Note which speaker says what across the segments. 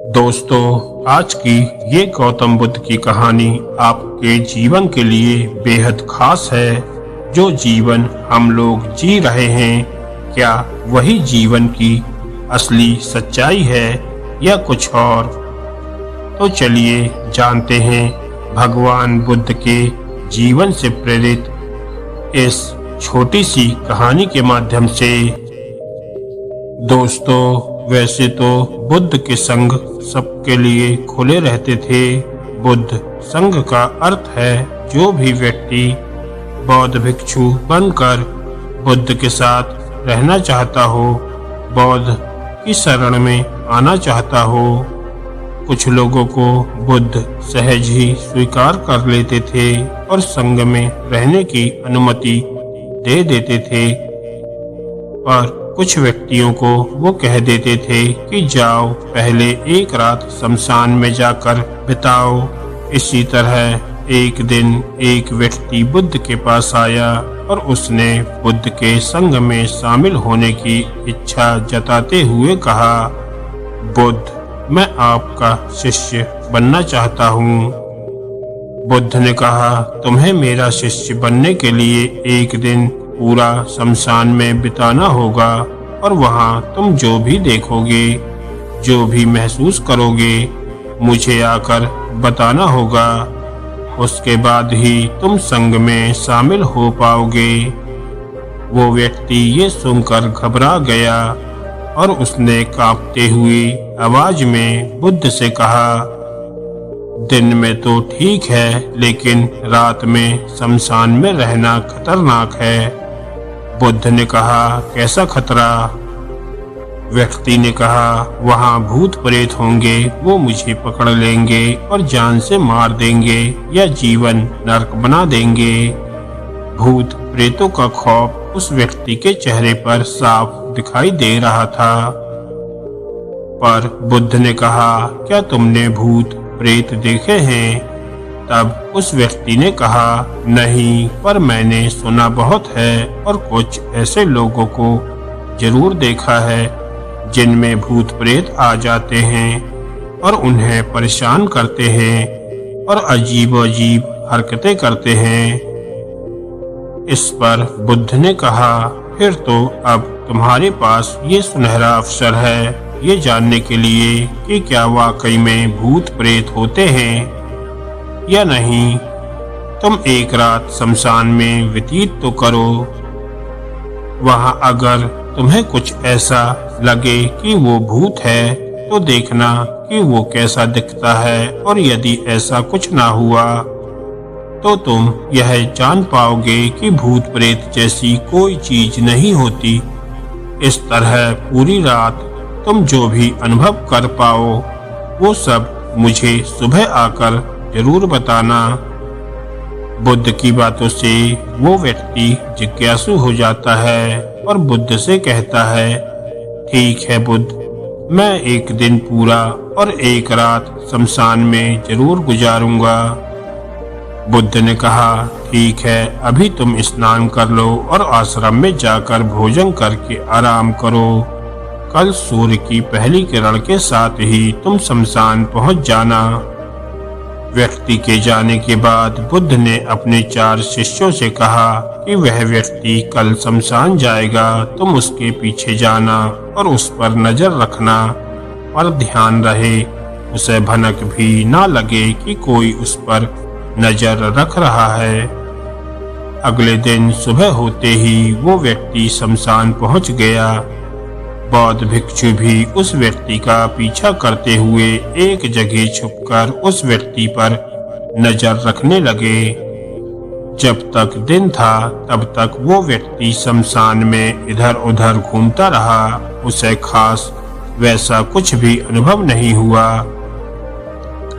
Speaker 1: दोस्तों, आज की ये गौतम बुद्ध की कहानी आपके जीवन के लिए बेहद खास है। जो जीवन हम लोग जी रहे हैं, क्या वही जीवन की असली सच्चाई है या कुछ और? तो चलिए जानते हैं भगवान बुद्ध के जीवन से प्रेरित इस छोटी सी कहानी के माध्यम से। दोस्तों, वैसे तो बुद्ध के संग सबके लिए खुले रहते थे। बुद्ध संघ का अर्थ है जो भी व्यक्ति बौद्ध भिक्षु बनकर बुद्ध के साथ रहना चाहता हो, बौद्ध की शरण में आना चाहता हो। कुछ लोगों को बुद्ध सहज ही स्वीकार कर लेते थे और संघ में रहने की अनुमति दे देते थे, पर कुछ व्यक्तियों को वो कह देते थे कि जाओ पहले एक रात शमशान में जाकर बिताओ। इसी तरह एक दिन एक व्यक्ति बुद्ध के पास आया और उसने बुद्ध के संग में शामिल होने की इच्छा जताते हुए कहा, बुद्ध, मैं आपका शिष्य बनना चाहता हूँ। बुद्ध ने कहा, तुम्हें मेरा शिष्य बनने के लिए एक दिन पूरा शमशान में बिताना होगा और वहाँ तुम जो भी देखोगे, जो भी महसूस करोगे, मुझे आकर बताना होगा। उसके बाद ही तुम संग में शामिल हो पाओगे। वो व्यक्ति ये सुनकर घबरा गया और उसने कांपते हुई आवाज में बुद्ध से कहा, दिन में तो ठीक है, लेकिन रात में शमशान में रहना खतरनाक है। बुद्ध ने कहा, कैसा खतरा? व्यक्ति ने कहा, वहाँ भूत प्रेत होंगे, वो मुझे पकड़ लेंगे और जान से मार देंगे या जीवन नरक बना देंगे। भूत प्रेतों का खौफ उस व्यक्ति के चेहरे पर साफ दिखाई दे रहा था। पर बुद्ध ने कहा, क्या तुमने भूत प्रेत देखे हैं? तब उस व्यक्ति ने कहा, नहीं, पर मैंने सुना बहुत है और कुछ ऐसे लोगों को जरूर देखा है जिनमें भूत प्रेत आ जाते हैं और उन्हें परेशान करते हैं और अजीब हरकतें करते हैं। इस पर बुद्ध ने कहा, फिर तो अब तुम्हारे पास ये सुनहरा अवसर है ये जानने के लिए कि क्या वाकई में भूत प्रेत होते हैं या नहीं। तुम एक रात शमशान में व्यतीत तो करो। वहां अगर तुम्हें कुछ ऐसा लगे कि वो भूत है तो देखना कि वो कैसा दिखता है, और यदि ऐसा कुछ ना हुआ तो तुम यह जान पाओगे कि भूत प्रेत जैसी कोई चीज नहीं होती। इस तरह पूरी रात तुम जो भी अनुभव कर पाओ वो सब मुझे सुबह आकर जरूर बताना। बुद्ध की बातों से वो व्यक्ति जिज्ञासु हो जाता है और बुद्ध से कहता है, ठीक है बुद्ध, मैं एक दिन पूरा और एक रात शमशान में जरूर गुजारूंगा। बुद्ध ने कहा, ठीक है, अभी तुम स्नान कर लो और आश्रम में जाकर भोजन करके आराम करो। कल सूर्य की पहली किरण के साथ ही तुम शमशान पहुंच जाना। व्यक्ति के जाने के बाद बुद्ध ने अपने 4 शिष्यों से कहा कि वह व्यक्ति कल शमशान जाएगा, तुम उसके पीछे जाना और उस पर नजर रखना, पर ध्यान रहे उसे भनक भी ना लगे कि कोई उस पर नजर रख रहा है। अगले दिन सुबह होते ही वो व्यक्ति शमशान पहुंच गया। बौद्ध भिक्षु भी उस व्यक्ति का पीछा करते हुए एक जगह छुपकर उस व्यक्ति पर नजर रखने लगे। जब तक दिन था तब तक वो व्यक्ति शमशान में इधर उधर घूमता रहा। उसे खास वैसा कुछ भी अनुभव नहीं हुआ,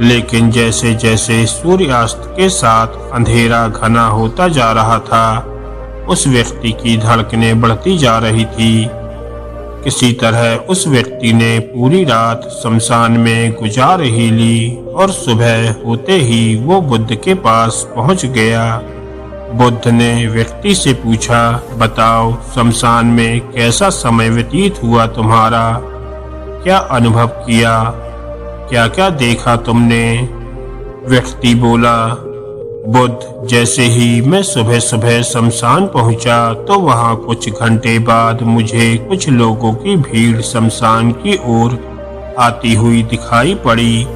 Speaker 1: लेकिन जैसे जैसे सूर्यास्त के साथ अंधेरा घना होता जा रहा था, उस व्यक्ति की धड़कनें बढ़ती जा रही थी। किसी तरह उस व्यक्ति ने पूरी रात शमशान में गुजार ही ली और सुबह होते ही वो बुद्ध के पास पहुंच गया। बुद्ध ने व्यक्ति से पूछा, बताओ शमशान में कैसा समय व्यतीत हुआ तुम्हारा? क्या अनुभव किया? क्या क्या देखा तुमने? व्यक्ति बोला, बुद्ध, जैसे ही मैं सुबह सुबह शमशान पहुंचा तो वहां कुछ घंटे बाद मुझे कुछ लोगों की भीड़ शमशान की ओर आती हुई दिखाई पड़ी,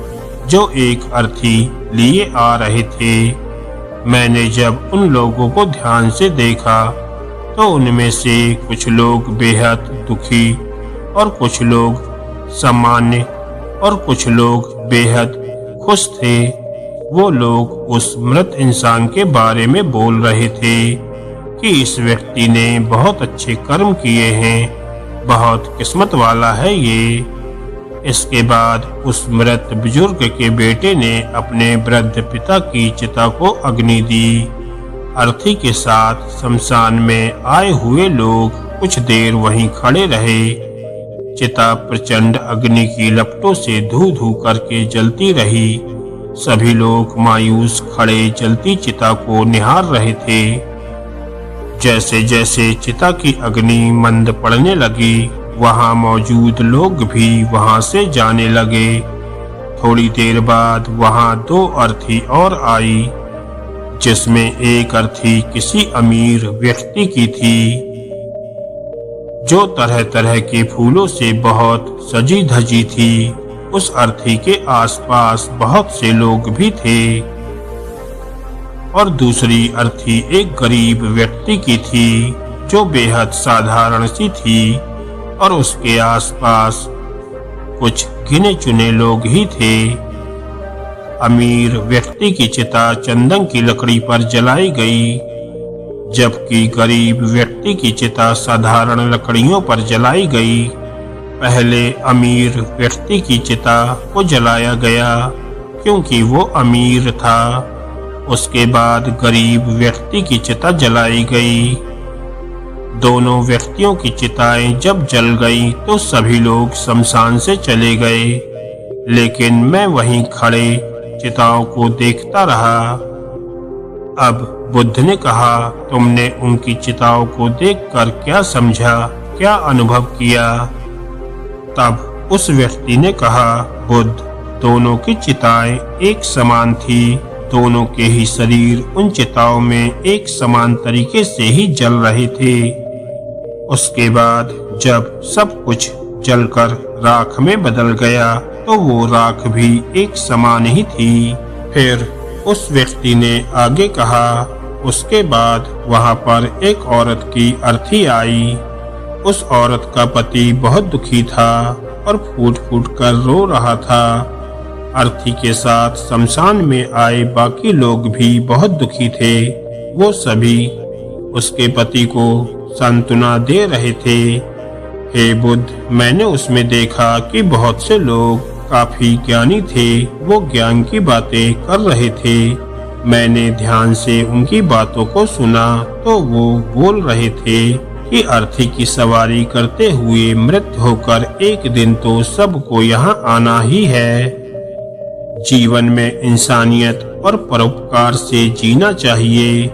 Speaker 1: जो एक अर्थी लिए आ रहे थे। मैंने जब उन लोगों को ध्यान से देखा तो उनमें से कुछ लोग बेहद दुखी और कुछ लोग सामान्य और कुछ लोग बेहद खुश थे। वो लोग उस मृत इंसान के बारे में बोल रहे थे कि इस व्यक्ति ने बहुत अच्छे कर्म किए हैं, बहुत किस्मत वाला है ये। इसके बाद उस मृत बुजुर्ग के बेटे ने अपने वृद्ध पिता की चिता को अग्नि दी। अर्थी के साथ शमशान में आए हुए लोग कुछ देर वहीं खड़े रहे। चिता प्रचंड अग्नि की लपटों से धू धू करके जलती रही। सभी लोग मायूस खड़े जलती चिता को निहार रहे थे। जैसे जैसे चिता की अग्नि मंद पड़ने लगी, वहां मौजूद लोग भी वहां से जाने लगे। थोड़ी देर बाद वहां 2 अर्थी और आई, जिसमें एक अर्थी किसी अमीर व्यक्ति की थी, जो तरह तरह के फूलों से बहुत सजी धजी थी। उस अर्थी के आसपास बहुत से लोग भी थे। और दूसरी अर्थी एक गरीब व्यक्ति की थी, जो बेहद साधारण सी थी, और उसके आसपास कुछ गिने चुने लोग ही थे। अमीर व्यक्ति की चिता चंदन की लकड़ी पर जलाई गई, जबकि गरीब व्यक्ति की चिता साधारण लकड़ियों पर जलाई गई। पहले अमीर व्यक्ति की चिता को जलाया गया क्योंकि वो अमीर था। उसके बाद गरीब व्यक्ति की चिता जलाई गई। दोनों व्यक्तियों की चिताएं जब जल गई तो सभी लोग शमशान से चले गए, लेकिन मैं वहीं खड़े चिताओं को देखता रहा। अब बुद्ध ने कहा, तुमने उनकी चिताओं को देखकर क्या समझा, क्या अनुभव किया? तब उस व्यक्ति ने कहा, बुद्ध, दोनों की चिताएं एक समान थी। दोनों के ही शरीर उन चिताओं में एक समान तरीके से ही जल रहे थे। उसके बाद जब सब कुछ जलकर राख में बदल गया तो वो राख भी एक समान ही थी। फिर उस व्यक्ति ने आगे कहा, उसके बाद वहां पर एक औरत की अर्थी आई। उस औरत का पति बहुत दुखी था और फूट फूट कर रो रहा था। अर्थी के साथ शमशान में आए बाकी लोग भी बहुत दुखी थे। वो सभी उसके पति को सांत्वना दे रहे थे। हे बुद्ध, मैंने उसमें देखा कि बहुत से लोग काफी ज्ञानी थे। वो ज्ञान की बातें कर रहे थे। मैंने ध्यान से उनकी बातों को सुना तो वो बोल रहे थे कि अर्थी की सवारी करते हुए मृत होकर एक दिन तो सबको यहाँ आना ही है। जीवन में इंसानियत और परोपकार से जीना चाहिए।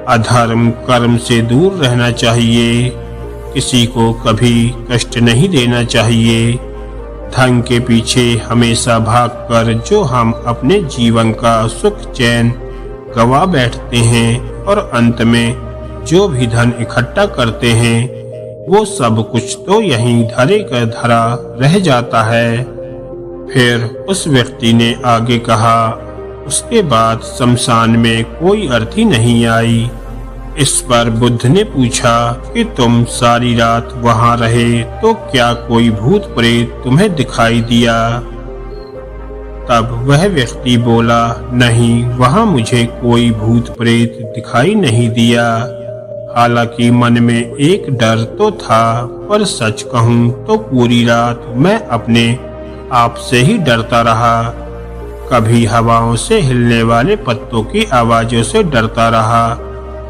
Speaker 1: अधर्म कर्म से दूर रहना चाहिए। किसी को कभी कष्ट नहीं देना चाहिए। धन के पीछे हमेशा भागकर जो हम अपने जीवन का सुख चैन गवा बैठते हैं और अंत में जो भी धन इकट्ठा करते हैं वो सब कुछ तो यहीं धरे का धरा रह जाता है। फिर उस व्यक्ति ने आगे कहा, उसके बाद शमशान में कोई अर्थी नहीं आई। इस पर बुद्ध ने पूछा कि तुम सारी रात वहां रहे तो क्या कोई भूत प्रेत तुम्हें दिखाई दिया? तब वह व्यक्ति बोला, नहीं, वहां मुझे कोई भूत प्रेत दिखाई नहीं दिया। हालांकि मन में एक डर तो था, पर सच कहूं तो पूरी रात मैं अपने आप से ही डरता रहा। कभी हवाओं से हिलने वाले पत्तों की आवाजों से डरता रहा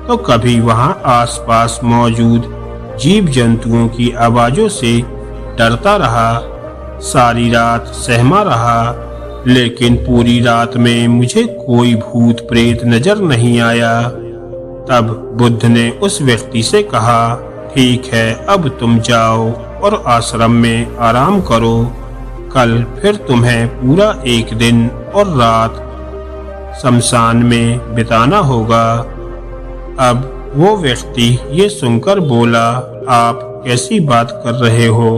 Speaker 1: तो कभी वहां आसपास मौजूद जीव जंतुओं की आवाजों से डरता रहा। सारी रात सहमा रहा, लेकिन पूरी रात में मुझे कोई भूत प्रेत नजर नहीं आया। तब बुद्ध ने उस व्यक्ति से कहा, ठीक है, अब तुम जाओ और आश्रम में आराम करो। कल फिर तुम्हें पूरा एक दिन और रात शमशान में बिताना होगा। अब वो व्यक्ति ये सुनकर बोला, आप कैसी बात कर रहे हो?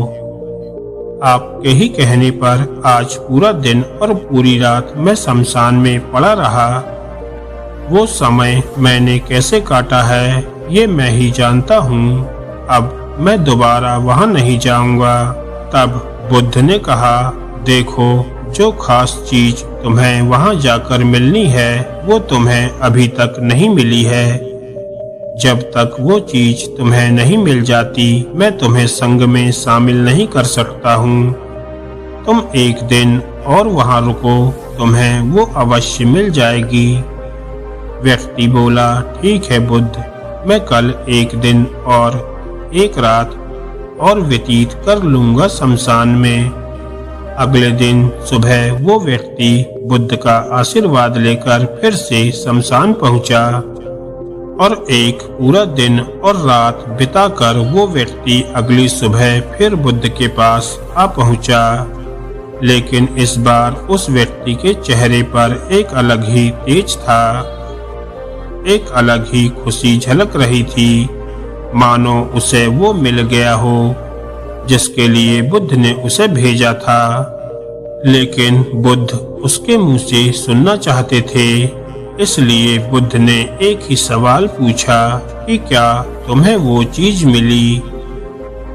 Speaker 1: आपके ही कहने पर आज पूरा दिन और पूरी रात मैं शमशान में पड़ा रहा। वो समय मैंने कैसे काटा है ये मैं ही जानता हूँ। अब मैं दोबारा वहाँ नहीं जाऊँगा। तब बुद्ध ने कहा, देखो, जो खास चीज तुम्हें वहाँ जाकर मिलनी है वो तुम्हें अभी तक नहीं मिली है। जब तक वो चीज तुम्हें नहीं मिल जाती मैं तुम्हें संग में शामिल नहीं कर सकता हूँ। तुम एक दिन और वहाँ रुको, तुम्हें वो अवश्य मिल जाएगी। व्यक्ति बोला, ठीक है बुद्ध, मैं कल एक दिन और एक रात और व्यतीत कर लूंगा शमशान में। अगले दिन सुबह वो व्यक्ति बुद्ध का आशीर्वाद लेकर फिर से शमशान पहुंचा और एक पूरा दिन और रात बिताकर वो व्यक्ति अगली सुबह फिर बुद्ध के पास आ पहुंचा। लेकिन इस बार उस व्यक्ति के चेहरे पर एक अलग ही तेज था, एक अलग ही खुशी झलक रही थी, मानो उसे वो मिल गया हो जिसके लिए बुद्ध ने उसे भेजा था। लेकिन बुद्ध उसके मुंह से सुनना चाहते थे, इसलिए बुद्ध ने एक ही सवाल पूछा कि क्या तुम्हें वो चीज मिली?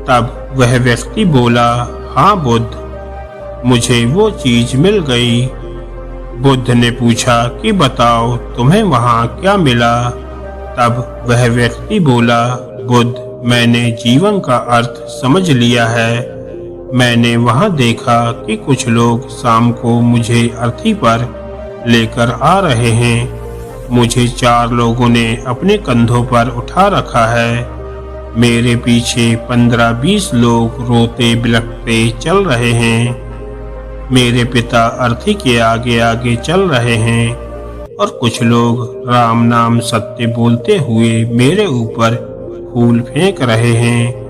Speaker 1: तब वह व्यक्ति बोला, हाँ बुद्ध, मुझे वो चीज मिल गई। बुद्ध ने पूछा कि बताओ तुम्हें वहाँ क्या मिला? तब वह व्यक्ति बोला, बुद्ध, मैंने जीवन का अर्थ समझ लिया है। मैंने वहाँ देखा कि कुछ लोग शाम को मुझे अर्थी पर लेकर आ रहे हैं। मुझे 4 लोगों ने अपने कंधों पर उठा रखा है। मेरे पीछे 15-20 लोग रोते बिलखते चल रहे हैं। मेरे पिता अर्थी के आगे आगे चल रहे हैं और कुछ लोग राम नाम सत्य बोलते हुए मेरे ऊपर फूल फेंक रहे हैं।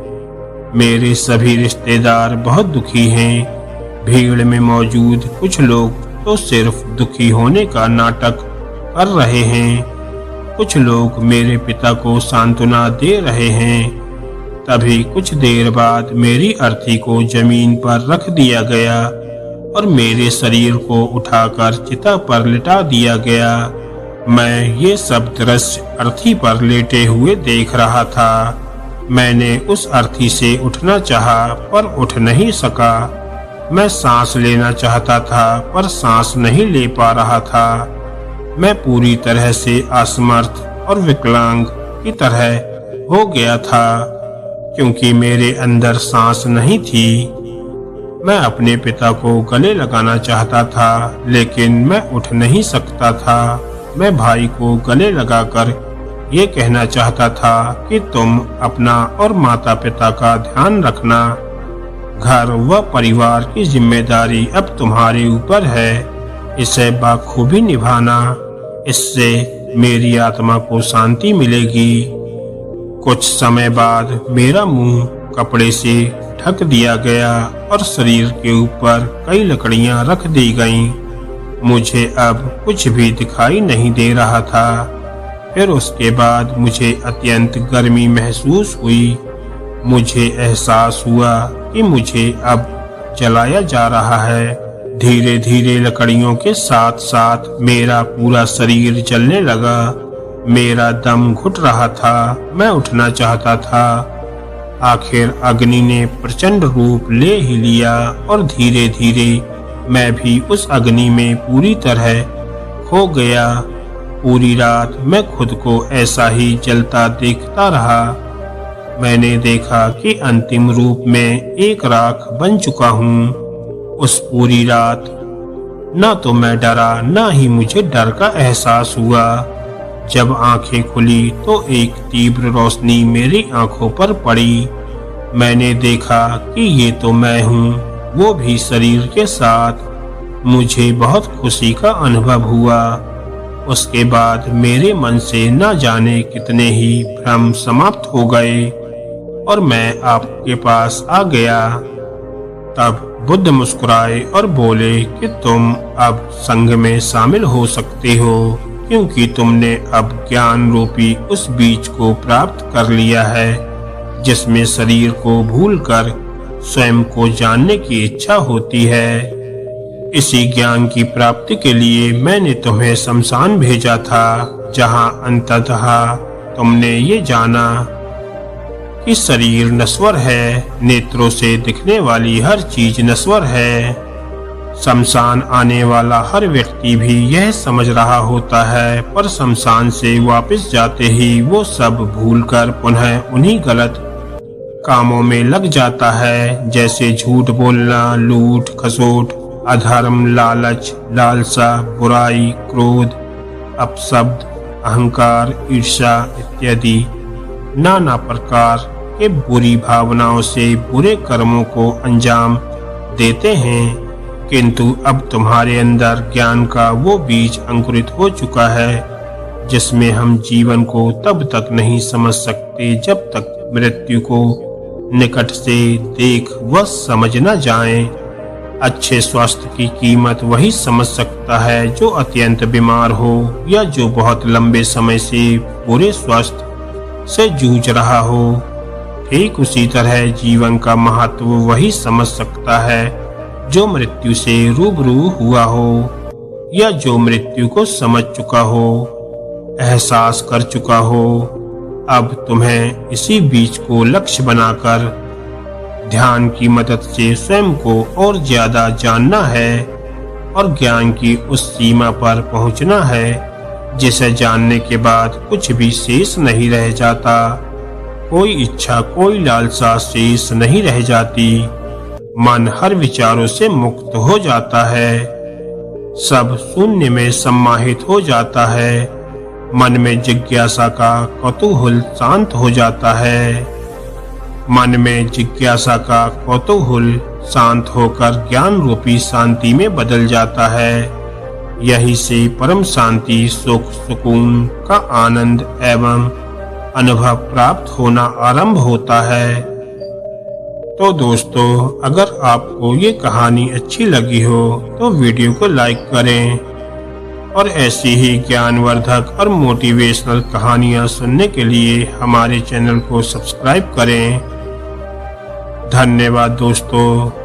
Speaker 1: मेरे सभी रिश्तेदार बहुत दुखी हैं। भीड़ में मौजूद कुछ लोग तो सिर्फ दुखी होने का नाटक कर रहे हैं। कुछ लोग मेरे पिता को सांत्वना दे रहे हैं। तभी कुछ देर बाद मेरी अर्थी को जमीन पर रख दिया गया और मेरे शरीर को उठाकर चिता पर लिटा दिया गया। मैं ये सब दृश्य अर्थी पर लेटे हुए देख रहा था। मैंने उस अर्थी से उठना चाहा पर उठ नहीं सका। मैं सांस लेना चाहता था पर सांस नहीं ले पा रहा था। मैं पूरी तरह से असमर्थ और विकलांग की तरह हो गया था क्योंकि मेरे अंदर सांस नहीं थी। मैं अपने पिता को गले लगाना चाहता था लेकिन मैं उठ नहीं सकता था। मैं भाई को गले लगाकर ये कहना चाहता था कि तुम अपना और माता पिता का ध्यान रखना। घर व परिवार की जिम्मेदारी अब तुम्हारे ऊपर है, इसे बाखूबी निभाना। इससे मेरी आत्मा को शांति मिलेगी। कुछ समय बाद मेरा मुंह कपड़े से ढक दिया गया और शरीर के ऊपर कई लकड़ियां रख दी गईं। मुझे अब कुछ भी दिखाई नहीं दे रहा था। फिर उसके बाद मुझे अत्यंत गर्मी महसूस हुई। मुझे एहसास हुआ कि मुझे अब जलाया जा रहा है। धीरे धीरे लकड़ियों के साथ साथ मेरा पूरा शरीर जलने लगा। मेरा दम घुट रहा था। मैं उठना चाहता था। आखिर अग्नि ने प्रचंड रूप ले ही लिया और धीरे धीरे मैं भी उस अग्नि में पूरी तरह खो गया। पूरी रात मैं खुद को ऐसा ही जलता देखता रहा। मैंने देखा कि अंतिम रूप में एक राख बन चुका हूँ। उस पूरी रात न तो मैं डरा न ही मुझे डर का एहसास हुआ। जब आंखें खुली तो एक तीव्र रोशनी मेरी आंखों पर पड़ी। मैंने देखा कि ये तो मैं हूँ, वो भी शरीर के साथ। मुझे बहुत खुशी का अनुभव हुआ। उसके बाद मेरे मन से न जाने कितने ही भ्रम समाप्त हो गए और मैं आपके पास आ गया। तब बुद्ध मुस्कुराए और बोले कि तुम अब संघ में शामिल हो सकते हो, क्योंकि तुमने अब ज्ञान रूपी उस बीज को प्राप्त कर लिया है जिसमें शरीर को भूलकर स्वयं को जानने की इच्छा होती है। इसी ज्ञान की प्राप्ति के लिए मैंने तुम्हें शमशान भेजा था, जहां अंततः तुमने ये जाना कि शरीर नश्वर है, नेत्रों से दिखने वाली हर चीज नश्वर है। शमशान आने वाला हर व्यक्ति भी यह समझ रहा होता है, पर शमशान से वापस जाते ही वो सब भूलकर पुनः उन्हीं गलत कामों में लग जाता है, जैसे झूठ बोलना, लूट खसोट, अधर्म, लालच, लालसा, बुराई, क्रोध, अपशब्द, अहंकार, ईर्ष्या इत्यादि नाना प्रकार के बुरी भावनाओं से बुरे कर्मों को अंजाम देते हैं। किंतु अब तुम्हारे अंदर ज्ञान का वो बीज अंकुरित हो चुका है जिसमें हम जीवन को तब तक नहीं समझ सकते जब तक मृत्यु को निकट से देख व समझ न जाएं। अच्छे स्वास्थ्य की कीमत वही समझ सकता है जो अत्यंत बीमार हो या जो बहुत लंबे समय से बुरे स्वास्थ्य से जूझ रहा हो। ठीक उसी तरह जीवन का महत्व वही समझ सकता है जो मृत्यु से रूबरू हुआ हो या जो मृत्यु को समझ चुका हो, एहसास कर चुका हो। अब तुम्हें इसी बीज को लक्ष्य बनाकर ध्यान की मदद से स्वयं को और ज्यादा जानना है और ज्ञान की उस सीमा पर पहुंचना है जिसे जानने के बाद कुछ भी शेष नहीं रह जाता। कोई इच्छा, कोई लालसा शेष नहीं रह जाती। मन हर विचारों से मुक्त हो जाता है, सब शून्य में सम्माहित हो जाता है। मन में जिज्ञासा का कौतूहल शांत हो जाता है। मन में जिज्ञासा का कौतूहल शांत होकर ज्ञान रूपी शांति में बदल जाता है। यही से परम शांति, सुख, सुकून का आनंद एवं अनुभव प्राप्त होना आरंभ होता है। तो दोस्तों, अगर आपको ये कहानी अच्छी लगी हो तो वीडियो को लाइक करें और ऐसी ही ज्ञानवर्धक और मोटिवेशनल कहानियां सुनने के लिए हमारे चैनल को सब्सक्राइब करें। धन्यवाद दोस्तों।